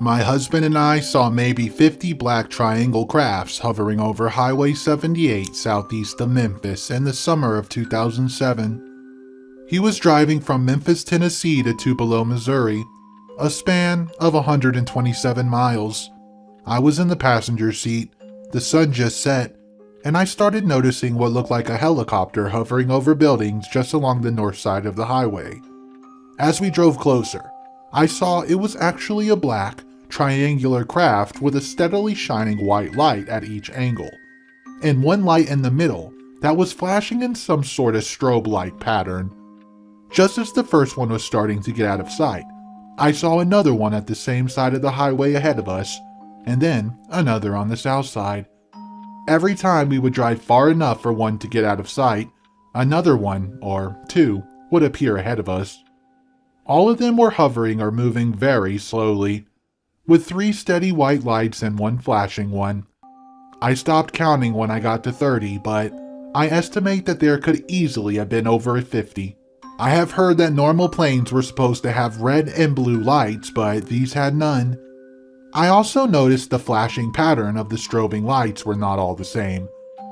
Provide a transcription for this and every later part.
My husband and I saw maybe 50 black triangle crafts hovering over Highway 78 southeast of Memphis in the summer of 2007. He was driving from Memphis, Tennessee to Tupelo, Missouri, a span of 127 miles. I was in the passenger seat, the sun just set, and I started noticing what looked like a helicopter hovering over buildings just along the north side of the highway. As we drove closer, I saw it was actually a black, triangular craft with a steadily shining white light at each angle, and one light in the middle that was flashing in some sort of strobe-like pattern. Just as the first one was starting to get out of sight, I saw another one at the same side of the highway ahead of us, and then another on the south side. Every time we would drive far enough for one to get out of sight, another one, or two, would appear ahead of us. All of them were hovering or moving very slowly, with 3 steady white lights and 1 flashing one. I stopped counting when I got to 30, but I estimate that there could easily have been over 50. I have heard that normal planes were supposed to have red and blue lights, but these had none. I also noticed the flashing pattern of the strobing lights were not all the same,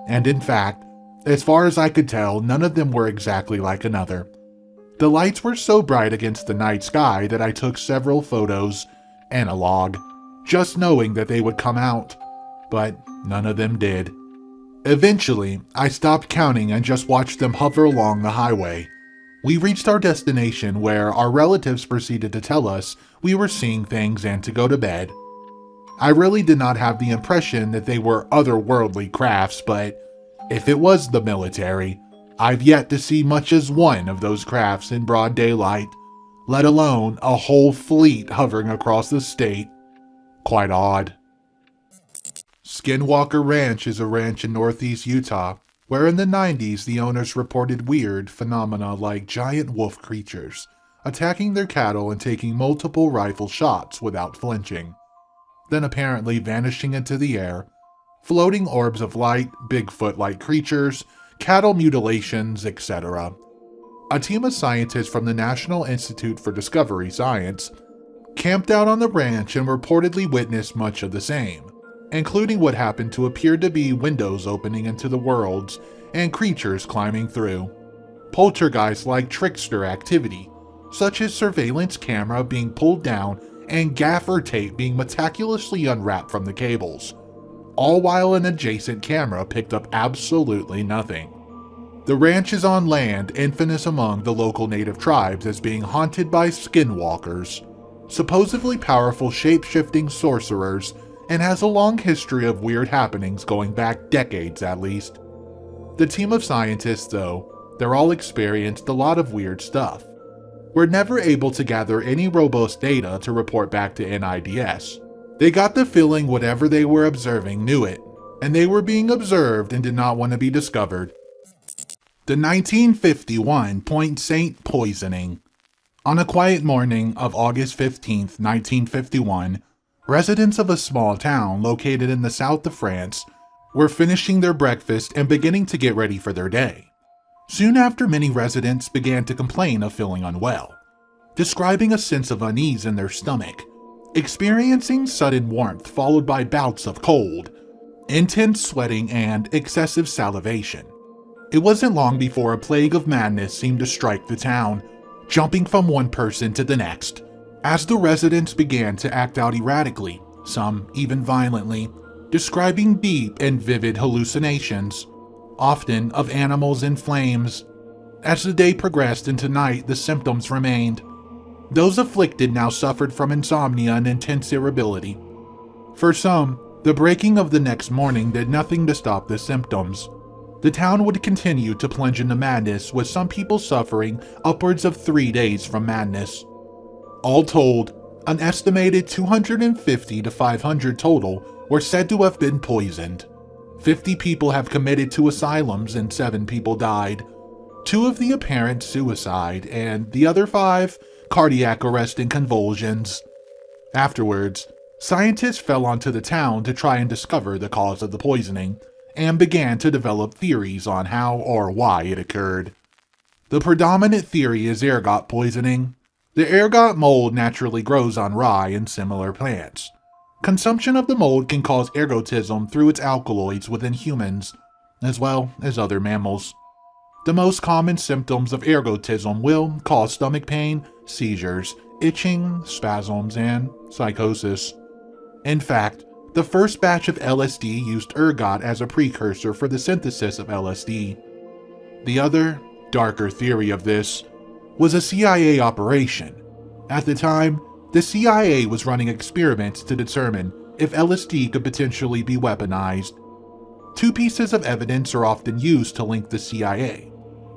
and in fact, as far as I could tell, none of them were exactly like another. The lights were so bright against the night sky that I took several photos, analog, just knowing that they would come out, but none of them did. Eventually, I stopped counting and just watched them hover along the highway. We reached our destination where our relatives proceeded to tell us we were seeing things and to go to bed. I really did not have the impression that they were otherworldly crafts, but if it was the military, I've yet to see much as one of those crafts in broad daylight, let alone a whole fleet hovering across the state. Quite odd. Skinwalker Ranch is a ranch in northeast Utah, where in the 90s the owners reported weird phenomena like giant wolf creatures, attacking their cattle and taking multiple rifle shots without flinching, then apparently vanishing into the air, floating orbs of light, Bigfoot-like creatures, cattle mutilations, etc. A team of scientists from the National Institute for Discovery Science camped out on the ranch and reportedly witnessed much of the same, including what happened to appear to be windows opening into the worlds and creatures climbing through. Poltergeist-like trickster activity, such as surveillance camera being pulled down and gaffer tape being meticulously unwrapped from the cables, all while an adjacent camera picked up absolutely nothing. The ranch is on land infamous among the local native tribes as being haunted by skinwalkers, supposedly powerful shape-shifting sorcerers, and has a long history of weird happenings going back decades at least. The team of scientists, though, they're all experienced a lot of weird stuff. Were never able to gather any robust data to report back to NIDS. They got the feeling whatever they were observing knew it, and they were being observed and did not want to be discovered. The 1951 Point Saint poisoning. On a quiet morning of August 15, 1951, residents of a small town located in the south of France were finishing their breakfast and beginning to get ready for their day. Soon after, many residents began to complain of feeling unwell, describing a sense of unease in their stomach, experiencing sudden warmth followed by bouts of cold, intense sweating, and excessive salivation. It wasn't long before a plague of madness seemed to strike the town, jumping from one person to the next, as the residents began to act out erratically, some even violently, describing deep and vivid hallucinations, often of animals in flames. As the day progressed into night, the symptoms remained. Those afflicted now suffered from insomnia and intense irritability. For some, the breaking of the next morning did nothing to stop the symptoms. The town would continue to plunge into madness, with some people suffering upwards of 3 days from madness. All told, an estimated 250 to 500 total were said to have been poisoned. 50 people have committed to asylums and 7 people died. 2 of the apparent suicide, and the other 5 cardiac arrest and convulsions. Afterwards, scientists fell onto the town to try and discover the cause of the poisoning, and began to develop theories on how or why it occurred. The predominant theory is ergot poisoning, The ergot mold naturally grows on rye and similar plants. Consumption of the mold can cause ergotism through its alkaloids within humans, as well as other mammals. The most common symptoms of ergotism will cause stomach pain, seizures, itching, spasms, and psychosis. In fact, the first batch of LSD used ergot as a precursor for the synthesis of LSD. The other, darker theory of this was a CIA operation. At the time, the CIA was running experiments to determine if LSD could potentially be weaponized. Two pieces of evidence are often used to link the CIA,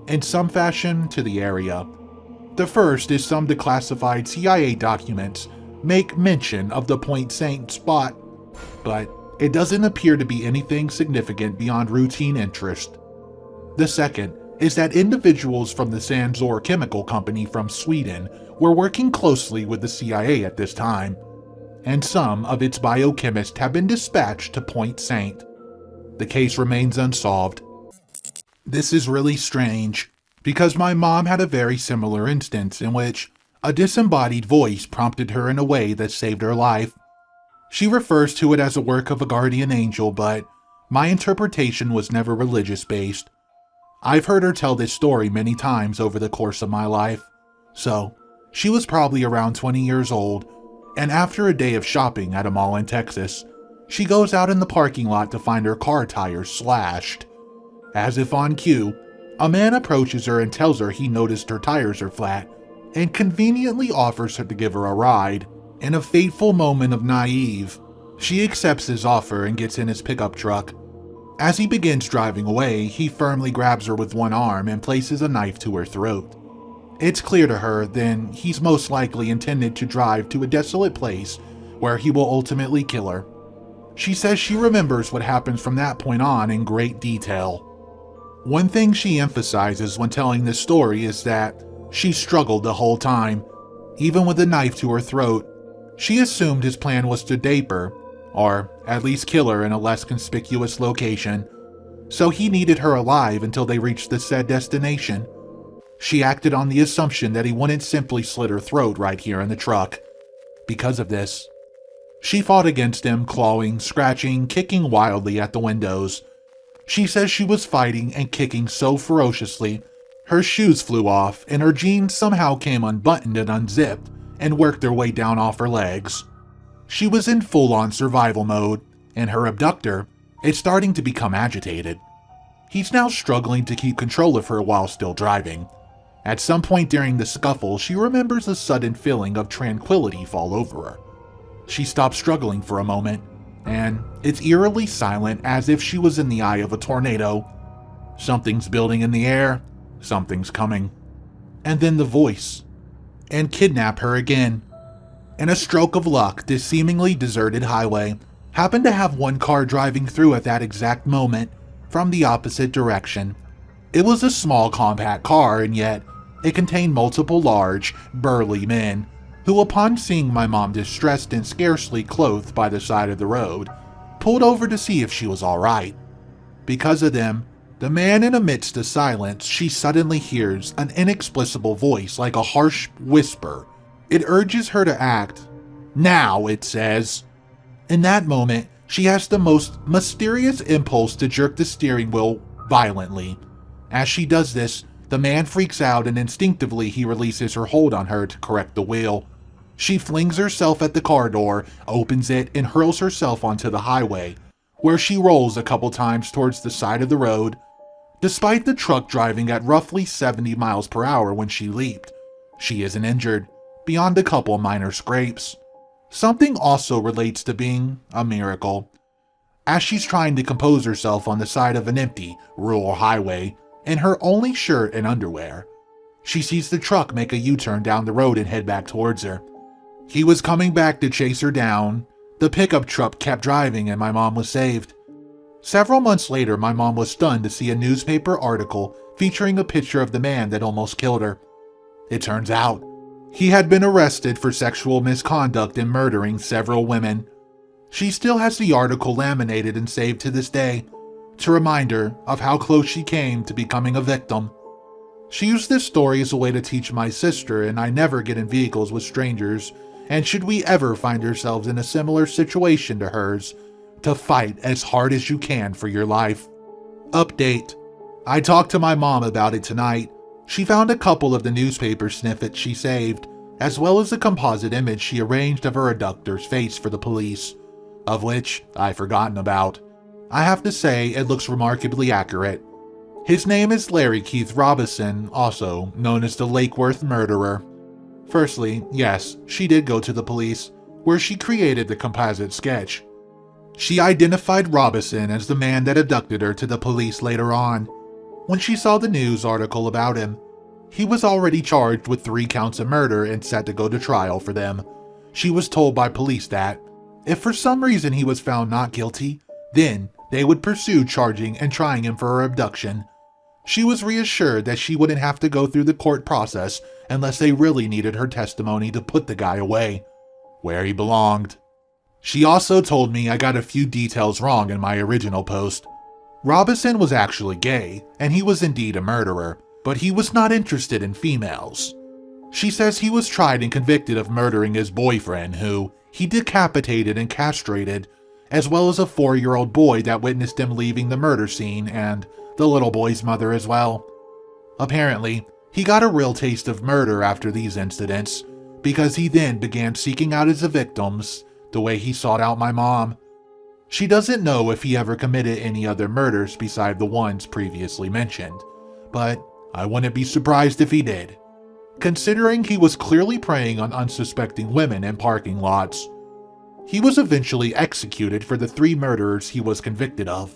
in some fashion, to the area. The first is some declassified CIA documents make mention of the Point Saint spot, but it doesn't appear to be anything significant beyond routine interest. The second is that individuals from the Sanzor Chemical Company from Sweden were working closely with the CIA at this time, and some of its biochemists have been dispatched to Point Saint. The case remains unsolved. This is really strange, because my mom had a very similar instance in which a disembodied voice prompted her in a way that saved her life. She refers to it as a work of a guardian angel, but my interpretation was never religious-based. I've heard her tell this story many times over the course of my life. So, she was probably around 20 years old, and after a day of shopping at a mall in Texas, she goes out in the parking lot to find her car tires slashed. As if on cue, a man approaches her and tells her he noticed her tires are flat, and conveniently offers her to give her a ride. In a fateful moment of naive, she accepts his offer and gets in his pickup truck. As he begins driving away, he firmly grabs her with one arm and places a knife to her throat. It's clear to her then he's most likely intended to drive to a desolate place where he will ultimately kill her. She says she remembers what happens from that point on in great detail. One thing she emphasizes when telling this story is that she struggled the whole time. Even with the knife to her throat, she assumed his plan was to dape her, or at least kill her in a less conspicuous location, so he needed her alive until they reached the said destination. She acted on the assumption that he wouldn't simply slit her throat right here in the truck. Because of this, she fought against him, clawing, scratching, kicking wildly at the windows. She says she was fighting and kicking so ferociously, her shoes flew off and her jeans somehow came unbuttoned and unzipped and worked their way down off her legs. She was in full-on survival mode, and her abductor is starting to become agitated. He's now struggling to keep control of her while still driving. At some point during the scuffle, she remembers a sudden feeling of tranquility fall over her. She stops struggling for a moment, and it's eerily silent as if she was in the eye of a tornado. Something's building in the air, something's coming. And then the voice. And kidnap her again. In a stroke of luck, this seemingly deserted highway happened to have one car driving through at that exact moment from the opposite direction. It was a small compact car, and yet it contained multiple large, burly men who, upon seeing my mom distressed and scarcely clothed by the side of the road, pulled over to see if she was all right. Because of them, the man in amidst the silence, she suddenly hears an inexplicable voice like a harsh whisper. It urges her to act. Now, it says. In that moment, she has the most mysterious impulse to jerk the steering wheel violently. As she does this, the man freaks out and instinctively he releases her hold on her to correct the wheel. She flings herself at the car door, opens it, and hurls herself onto the highway, where she rolls a couple times towards the side of the road. Despite the truck driving at roughly 70 miles per hour when she leaped, she isn't injured, beyond a couple minor scrapes. Something also relates to being a miracle. As she's trying to compose herself on the side of an empty, rural highway, in her only shirt and underwear, she sees the truck make a U-turn down the road and head back towards her. He was coming back to chase her down. The pickup truck kept driving and my mom was saved. Several months later, my mom was stunned to see a newspaper article featuring a picture of the man that almost killed her. It turns out, he had been arrested for sexual misconduct and murdering several women. She still has the article laminated and saved to this day, to remind her of how close she came to becoming a victim. She used this story as a way to teach my sister and I never get in vehicles with strangers, and should we ever find ourselves in a similar situation to hers, to fight as hard as you can for your life. Update. I talked to my mom about it tonight. She found a couple of the newspaper snippets she saved, as well as a composite image she arranged of her abductor's face for the police, of which I've forgotten about. I have to say, it looks remarkably accurate. His name is Larry Keith Robison, also known as the Lake Worth Murderer. Firstly, yes, she did go to the police, where she created the composite sketch. She identified Robison as the man that abducted her to the police later on, when she saw the news article about him. He was already charged with 3 counts of murder and set to go to trial for them. She was told by police that, if for some reason he was found not guilty, then they would pursue charging and trying him for her abduction. She was reassured that she wouldn't have to go through the court process unless they really needed her testimony to put the guy away, where he belonged. She also told me I got a few details wrong in my original post. Robison was actually gay, and he was indeed a murderer, but he was not interested in females. She says he was tried and convicted of murdering his boyfriend, who he decapitated and castrated, as well as a 4-year-old boy that witnessed him leaving the murder scene, and the little boy's mother as well. Apparently, he got a real taste of murder after these incidents, because he then began seeking out his victims the way he sought out my mom. She doesn't know if he ever committed any other murders beside the ones previously mentioned, but I wouldn't be surprised if he did, considering he was clearly preying on unsuspecting women in parking lots. He was eventually executed for the 3 murders he was convicted of.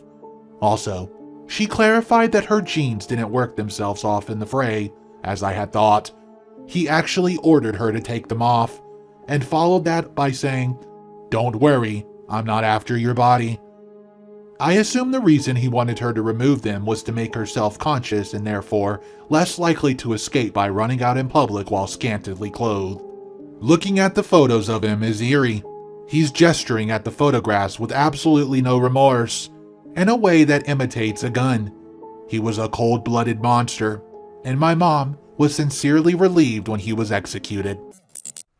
Also, she clarified that her jeans didn't work themselves off in the fray, as I had thought. He actually ordered her to take them off, and followed that by saying, "Don't worry, I'm not after your body." I assume the reason he wanted her to remove them was to make her self-conscious and therefore less likely to escape by running out in public while scantily clothed. Looking at the photos of him is eerie. He's gesturing at the photographs with absolutely no remorse, in a way that imitates a gun. He was a cold-blooded monster, and my mom was sincerely relieved when he was executed.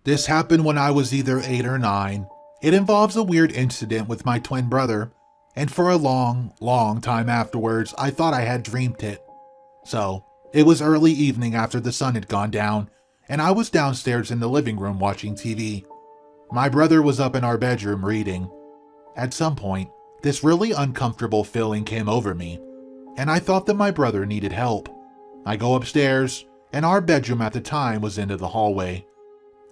This happened when I was either 8 or 9. It involves a weird incident with my twin brother, and for a long, long time afterwards, I thought I had dreamed it. So, it was early evening after the sun had gone down, and I was downstairs in the living room watching TV. My brother was up in our bedroom reading. At some point, this really uncomfortable feeling came over me, and I thought that my brother needed help. I go upstairs, and our bedroom at the time was into the hallway.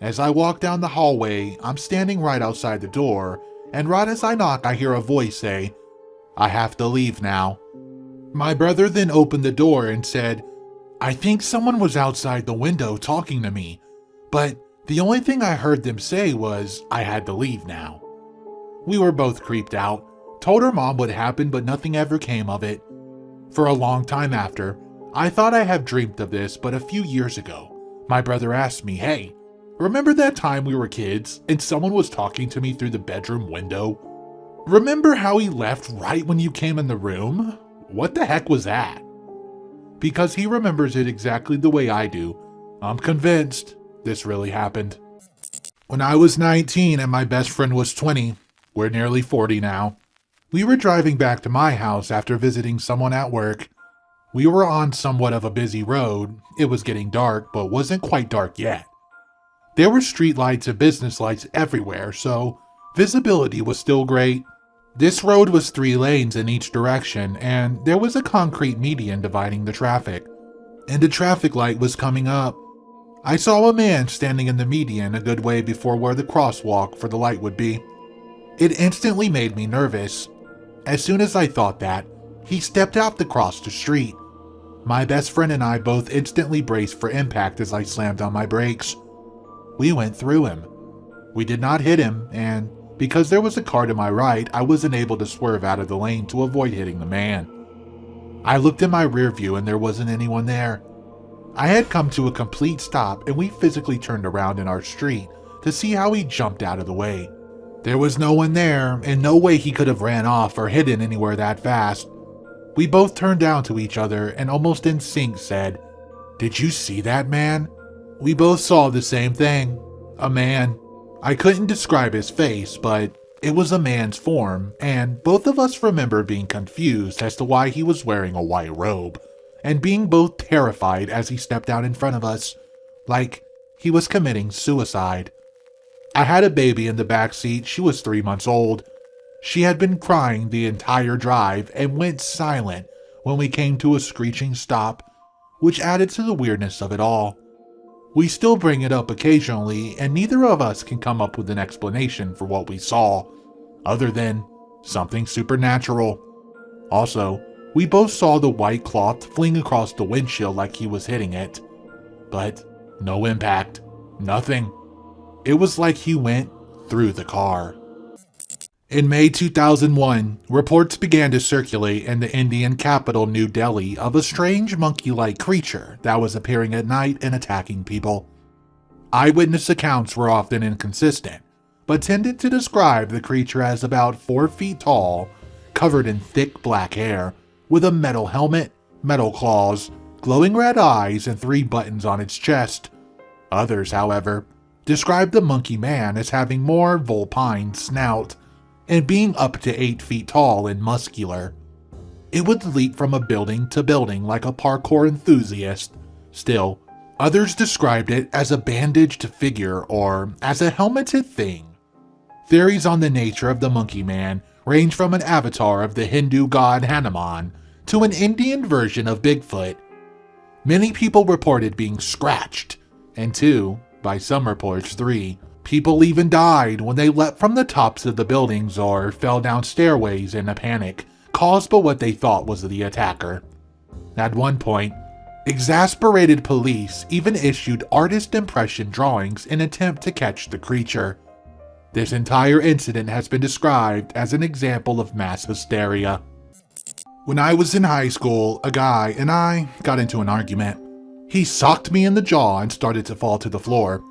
As I walk down the hallway, I'm standing right outside the door, and right as I knock, I hear a voice say, "I have to leave now." My brother then opened the door and said, "I think someone was outside the window talking to me, but the only thing I heard them say was I had to leave now." We were both creeped out, told her mom what happened, but nothing ever came of it. For a long time after, I thought I had dreamt of this, but a few years ago, my brother asked me, "Hey, remember that time we were kids and someone was talking to me through the bedroom window? Remember how he left right when you came in the room? What the heck was that?" Because he remembers it exactly the way I do, I'm convinced this really happened. When I was 19 and my best friend was 20, we're nearly 40 now, we were driving back to my house after visiting someone at work. We were on somewhat of a busy road. It was getting dark, but wasn't quite dark yet. There were street lights and business lights everywhere, so visibility was still great. This road was 3 lanes in each direction, and there was a concrete median dividing the traffic. And a traffic light was coming up. I saw a man standing in the median a good way before where the crosswalk for the light would be. It instantly made me nervous. As soon as I thought that, he stepped out to cross the street. My best friend and I both instantly braced for impact as I slammed on my brakes. We went through him. We did not hit him, and because there was a car to my right, I wasn't able to swerve out of the lane to avoid hitting the man. I looked in my rear view and there wasn't anyone there. I had come to a complete stop and we physically turned around in our street to see how he jumped out of the way. There was no one there and no way he could have ran off or hidden anywhere that fast. We both turned down to each other and almost in sync said, "Did you see that man?" We both saw the same thing. A man. I couldn't describe his face, but it was a man's form, and both of us remember being confused as to why he was wearing a white robe, and being both terrified as he stepped out in front of us, like he was committing suicide. I had a baby in the back seat. She was 3 months old. She had been crying the entire drive and went silent when we came to a screeching stop, which added to the weirdness of it all. We still bring it up occasionally, and neither of us can come up with an explanation for what we saw, other than something supernatural. Also, we both saw the white cloth fling across the windshield like he was hitting it, but no impact, nothing. It was like he went through the car. In May 2001, reports began to circulate in the Indian capital New Delhi of a strange monkey-like creature that was appearing at night and attacking people. Eyewitness accounts were often inconsistent, but tended to describe the creature as about 4 feet tall, covered in thick black hair, with a metal helmet, metal claws, glowing red eyes, and 3 buttons on its chest. Others, however, described the monkey man as having more vulpine snout, and being up to 8 feet tall and muscular. It would leap from a building to building like a parkour enthusiast. Still, others described it as a bandaged figure or as a helmeted thing. Theories on the nature of the monkey man range from an avatar of the Hindu god Hanuman to an Indian version of Bigfoot. Many people reported being scratched, and 2, by some reports 3, people even died when they leapt from the tops of the buildings or fell down stairways in a panic caused by what they thought was the attacker. At one point, exasperated police even issued artist impression drawings in an attempt to catch the creature. This entire incident has been described as an example of mass hysteria. When I was in high school, a guy and I got into an argument. He socked me in the jaw and started to fall to the floor.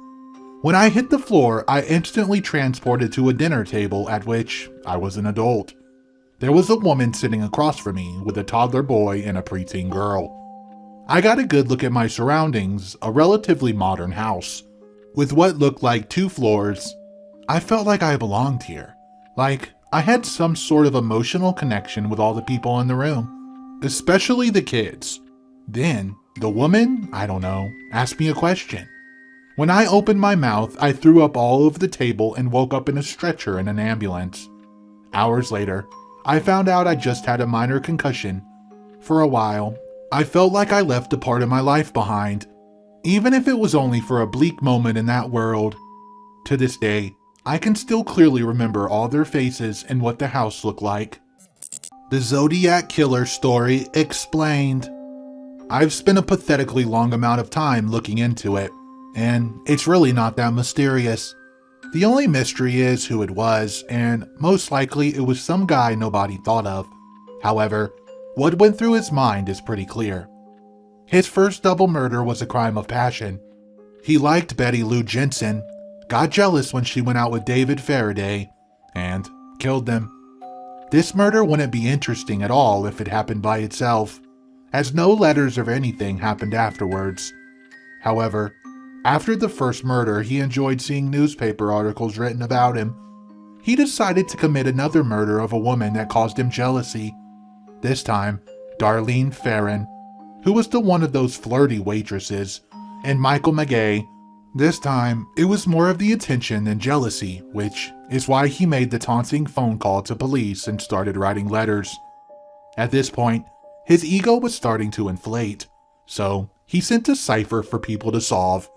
When I hit the floor, I instantly transported to a dinner table at which I was an adult. There was a woman sitting across from me with a toddler boy and a preteen girl. I got a good look at my surroundings, a relatively modern house. With what looked like 2 floors, I felt like I belonged here. Like I had some sort of emotional connection with all the people in the room, especially the kids. Then, the woman, I don't know, asked me a question. When I opened my mouth, I threw up all over the table and woke up in a stretcher in an ambulance. Hours later, I found out I just had a minor concussion. For a while, I felt like I left a part of my life behind, even if it was only for a bleak moment in that world. To this day, I can still clearly remember all their faces and what the house looked like. The Zodiac Killer Story Explained. I've spent a pathetically long amount of time looking into it, and it's really not that mysterious. The only mystery is who it was, and most likely it was some guy nobody thought of. However, what went through his mind is pretty clear. His first double murder was a crime of passion. He liked Betty Lou Jensen, got jealous when she went out with David Faraday, and killed them. This murder wouldn't be interesting at all if it happened by itself, as no letters or anything happened afterwards. However, after the first murder, he enjoyed seeing newspaper articles written about him. He decided to commit another murder of a woman that caused him jealousy. This time, Darlene Ferrin, who was one of those flirty waitresses, and Michael McGay. This time, it was more of the attention than jealousy, which is why he made the taunting phone call to police and started writing letters. At this point, his ego was starting to inflate, so he sent a cipher for people to solve.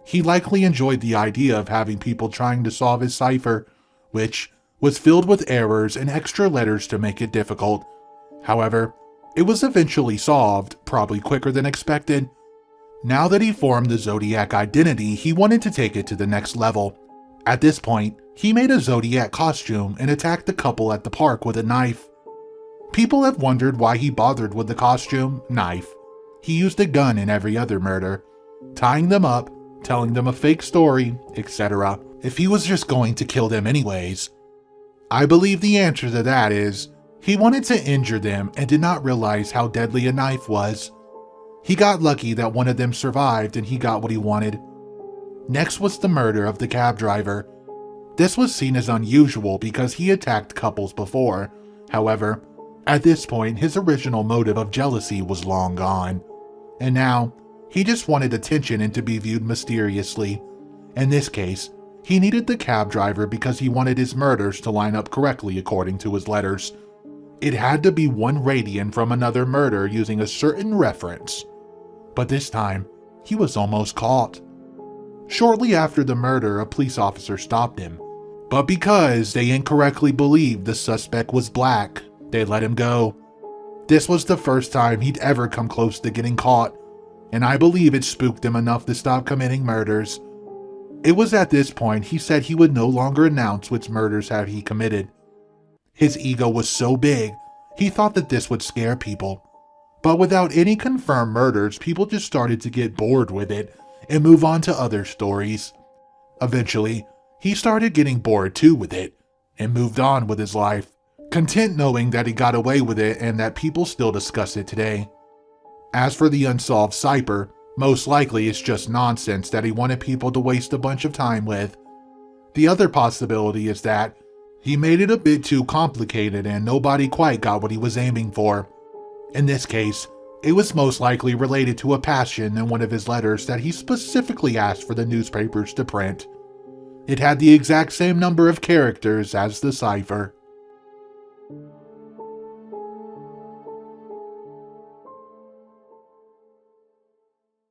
He likely enjoyed the idea of having people trying to solve his cipher, which was filled with errors and extra letters to make it difficult. However, it was eventually solved, probably quicker than expected. Now that he formed the Zodiac identity, he wanted to take it to the next level. At this point, he made a Zodiac costume and attacked the couple at the park with a knife. People have wondered why he bothered with the costume, knife. He used a gun in every other murder, tying them up, telling them a fake story, etc. if he was just going to kill them anyways. I believe the answer to that is, he wanted to injure them and did not realize how deadly a knife was. He got lucky that one of them survived and he got what he wanted. Next was the murder of the cab driver. This was seen as unusual because he attacked couples before. However, at this point, his original motive of jealousy was long gone. And now, he just wanted attention and to be viewed mysteriously. In this case, he needed the cab driver because he wanted his murders to line up correctly according to his letters. It had to be one radian from another murder using a certain reference. But this time, he was almost caught. Shortly after the murder, a police officer stopped him. But because they incorrectly believed the suspect was black, they let him go. This was the first time he'd ever come close to getting caught, and I believe it spooked him enough to stop committing murders. It was at this point he said he would no longer announce which murders had he committed. His ego was so big, he thought that this would scare people. But without any confirmed murders, people just started to get bored with it and move on to other stories. Eventually, he started getting bored too with it and moved on with his life, content knowing that he got away with it and that people still discuss it today. As for the unsolved Cypher, most likely it's just nonsense that he wanted people to waste a bunch of time with. The other possibility is that he made it a bit too complicated and nobody quite got what he was aiming for. In this case, it was most likely related to a passion in one of his letters that he specifically asked for the newspapers to print. It had the exact same number of characters as the cipher.